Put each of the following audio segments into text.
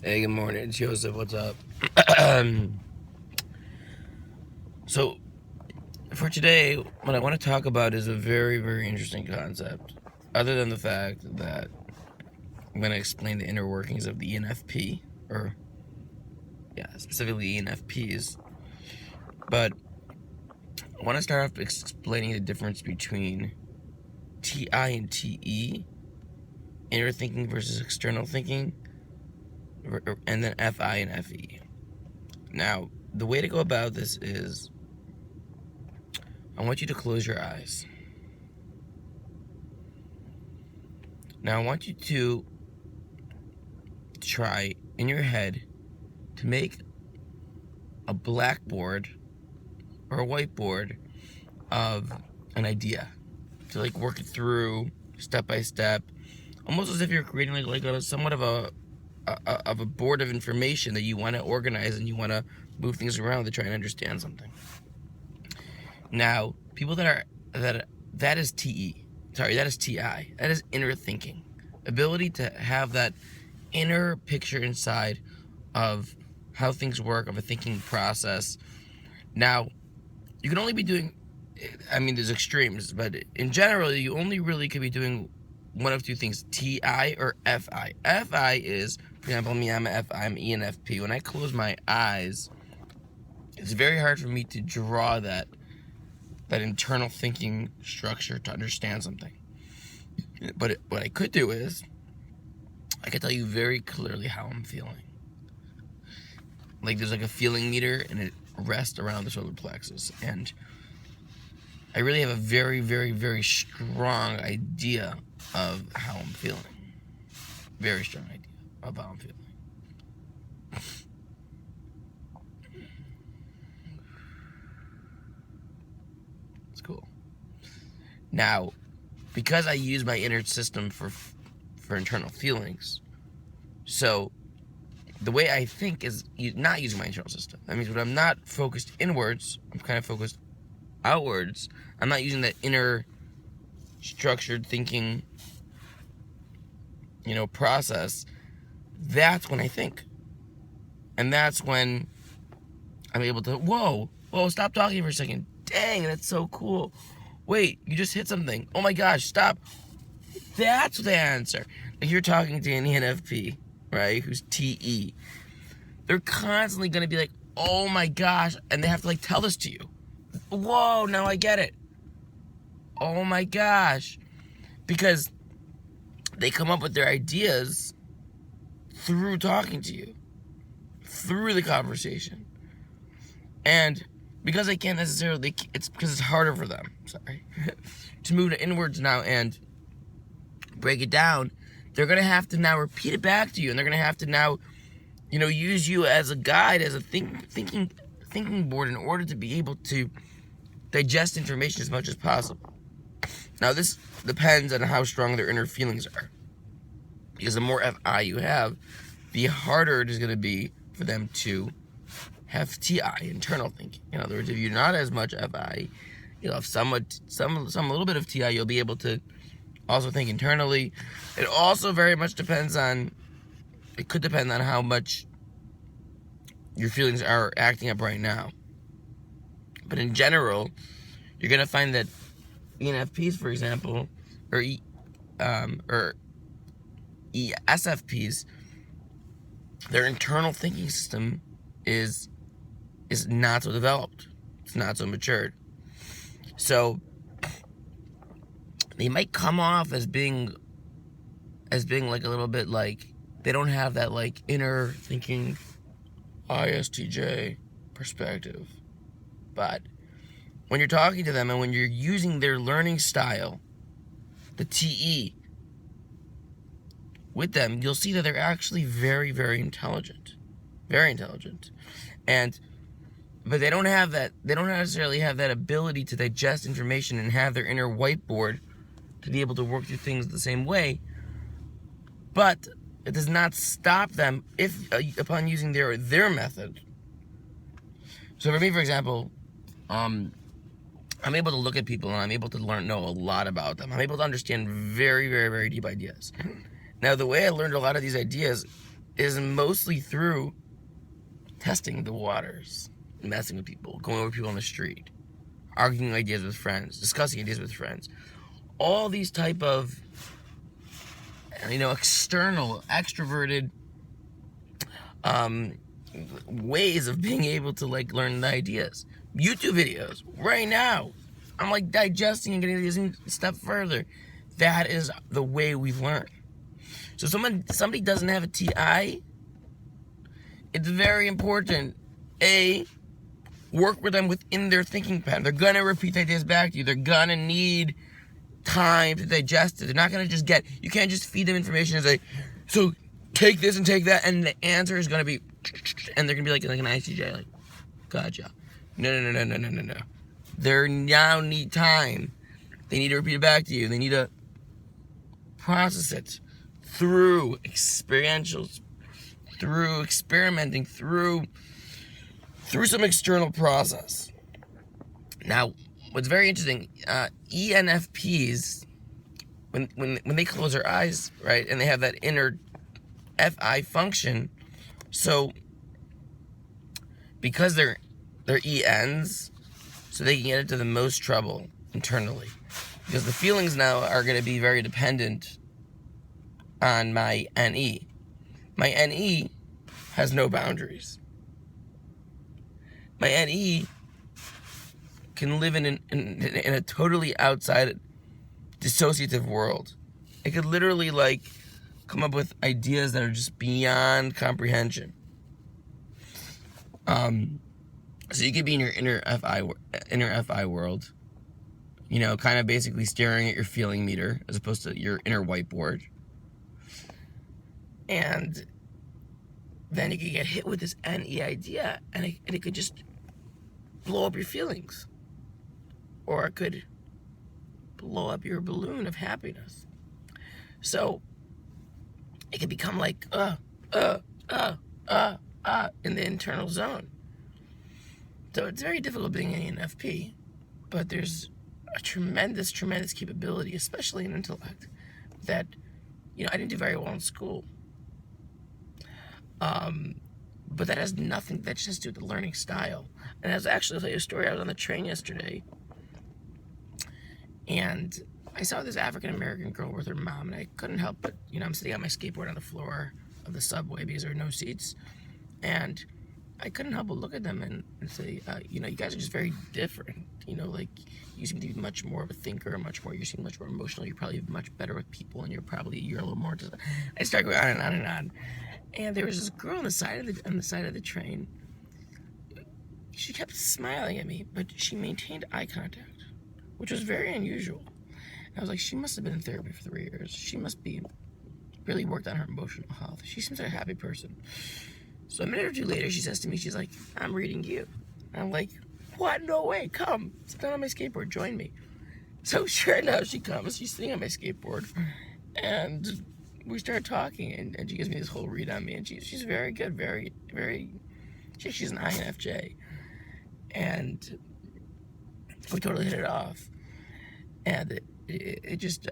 Hey, good morning. It's Joseph. What's up? So, for today, what I want to talk about is a very, very interesting concept. Other than the fact that I'm going to explain the inner workings of the ENFP, specifically ENFPs. But I want to start off explaining the difference between TI and TE, inner thinking versus external thinking, and then FI and FE. Now, the way to go about this is I want you to close your eyes. Now, I want you to try in your head to make a blackboard or a whiteboard of an idea, to work it through step by step, almost as if you're creating somewhat of a board of information that you want to organize and you want to move things around to try and understand something. Now, people that is TE. Sorry, that is TI. That is inner thinking. Ability to have that inner picture inside of how things work, of a thinking process. Now, you can only be doing, there's extremes, but in general, you only really could be doing one of two things, TI or FI. FI is, for example, me, I'm ENFP. When I close my eyes, it's very hard for me to draw that internal thinking structure to understand something. But what I could do is, I could tell you very clearly how I'm feeling. There's a feeling meter, and it rests around the solar plexus. And I really have a very, very, very strong idea of how I'm feeling. Very strong idea of how I'm feeling. It's cool. Now, because I use my inner system for internal feelings, so the way I think is not using my internal system. That means when I'm not focused inwards, I'm kind of focused outwards. I'm not using that inner structured thinking, process. That's when I think. And that's when I'm able to, whoa, stop talking for a second. Dang, that's so cool. Wait, you just hit something. Oh my gosh, stop. That's the answer. You're talking to an ENFP, right, who's TE. They're constantly going to be like, oh my gosh, and they have to tell this to you. Whoa, now I get it. Oh my gosh. Because they come up with their ideas through talking to you, through the conversation. And because they can't necessarily, it's because it's harder for them, to move to inwards now and break it down. They're going to have to now repeat it back to you, and they're going to have to now, use you as a guide, as a thinking board in order to be able to digest information as much as possible. Now, this depends on how strong their inner feelings are. Because the more FI you have, the harder it is going to be for them to have TI, internal thinking. In other words, if you're not as much FI, you'll have some little bit of TI, you'll be able to also think internally. It also very much could depend on how much your feelings are acting up right now. But in general, you're going to find that ENFPs, for example, or ESFPs, their internal thinking system is not so developed. It's not so matured. So they might come off as being a little bit they don't have that inner thinking ISTJ perspective. But when you're talking to them and when you're using their learning style, the TE, with them, you'll see that they're actually very, very intelligent. Very intelligent. But they don't necessarily have that ability to digest information and have their inner whiteboard to be able to work through things the same way. But it does not stop them upon using their method. So for me, for example, I'm able to look at people and I'm able to know a lot about them. I'm able to understand very, very, very deep ideas. Now, the way I learned a lot of these ideas is mostly through testing the waters, messing with people, going over people on the street, arguing ideas with friends, discussing ideas with friends. All these type of, external, extroverted ways of being able to learn the ideas. YouTube videos right now, I'm digesting and getting these a step further. That is the way we've learned. So somebody doesn't have a TI, it's very important, work with them within their thinking pattern. They're gonna repeat ideas back to you. They're gonna need time to digest it. They're not gonna just you can't just feed them information and say, so take this and take that, and the answer is gonna be, and they're gonna be like an ICJ, gotcha. No. They now need time. They need to repeat it back to you. They need to process it through experientials, through experimenting, through some external process. Now, what's very interesting, ENFPs, when they close their eyes, right, and they have that inner FI function, so because they're ENs, so they can get into the most trouble internally, because the feelings now are going to be very dependent on my NE. My NE has no boundaries. My NE can live in a totally outside, dissociative world. It could literally come up with ideas that are just beyond comprehension. So you could be in your inner FI world, kind of basically staring at your feeling meter as opposed to your inner whiteboard. And then you could get hit with this NE idea, and it could just blow up your feelings. Or it could blow up your balloon of happiness. So it could become in the internal zone. So it's very difficult being an ENFP, but there's a tremendous capability, especially in intellect, that, I didn't do very well in school. But that has nothing, that just has to do with the learning style. And I'll tell you a story. I was on the train yesterday, and I saw this African-American girl with her mom, and I couldn't help but, I'm sitting on my skateboard on the floor of the subway because there were no seats, and I couldn't help but look at them and say, you guys are just very different. You seem to be much more of a thinker, you seem much more emotional. You're probably much better with people, and you're a little more. I started going on and on and on. And there was this girl on the side of the train. She kept smiling at me, but she maintained eye contact, which was very unusual. And I was like, she must have been in therapy for 3 years. She must be really worked on her emotional health. She seems like a happy person. So a minute or two later, she says to me, she's like, I'm reading you. And I'm like, what? No way. Come. Sit down on my skateboard. Join me. So sure enough, she comes. She's sitting on my skateboard. And we start talking. And she gives me this whole read on me. And she's very good. Very, very... She's an INFJ. And we totally hit it off. And it just...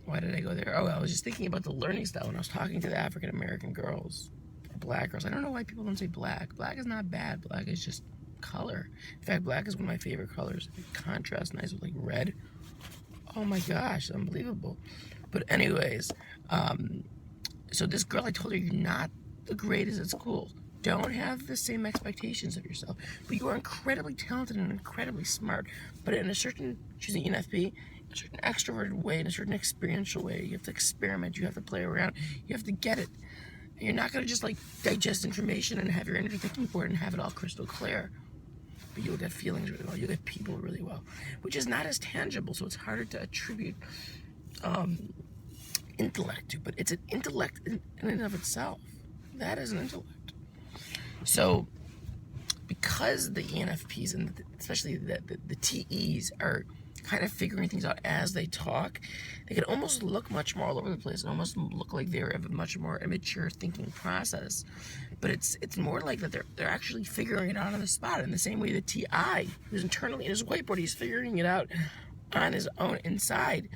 Why did I go there? Oh, I was just thinking about the learning style when I was talking to the African-American girls, black girls. I don't know why people don't say black. Black is not bad. Black is just color. In fact, black is one of my favorite colors. It contrasts nice with red. Oh my gosh, unbelievable. But anyways, so this girl, I told her, you're not the greatest at school. Don't have the same expectations of yourself. But you are incredibly talented and incredibly smart. But in a certain, she's an ENFP, a certain extroverted way, in a certain experiential way. You have to experiment, you have to play around, you have to get it. And you're not going to just digest information and have your inner thinking board and have it all crystal clear. But you'll get feelings really well, you'll get people really well, which is not as tangible, so it's harder to attribute intellect to, but it's an intellect in and of itself. That is an intellect. So, because the ENFPs and especially the TEs are kind of figuring things out as they talk, they can almost look much more all over the place and almost look like they have a much more immature thinking process. But it's more like that they're actually figuring it out on the spot, in the same way the TI, who's internally in his whiteboard, he's figuring it out on his own inside.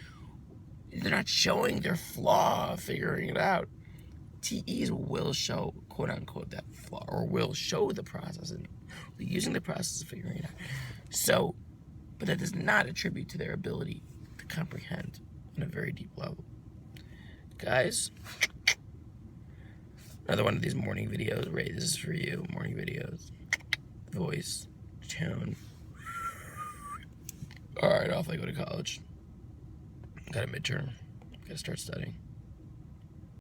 They're not showing their flaw of figuring it out. NTEs will show, quote unquote, that flaw, or will show the process and using the process of figuring it out. So, but that does not attribute to their ability to comprehend on a very deep level. Guys, another one of these morning videos. Ray, this is for you. Morning videos. Voice, tone. Alright, off I go to college. Got a midterm. Gotta start studying.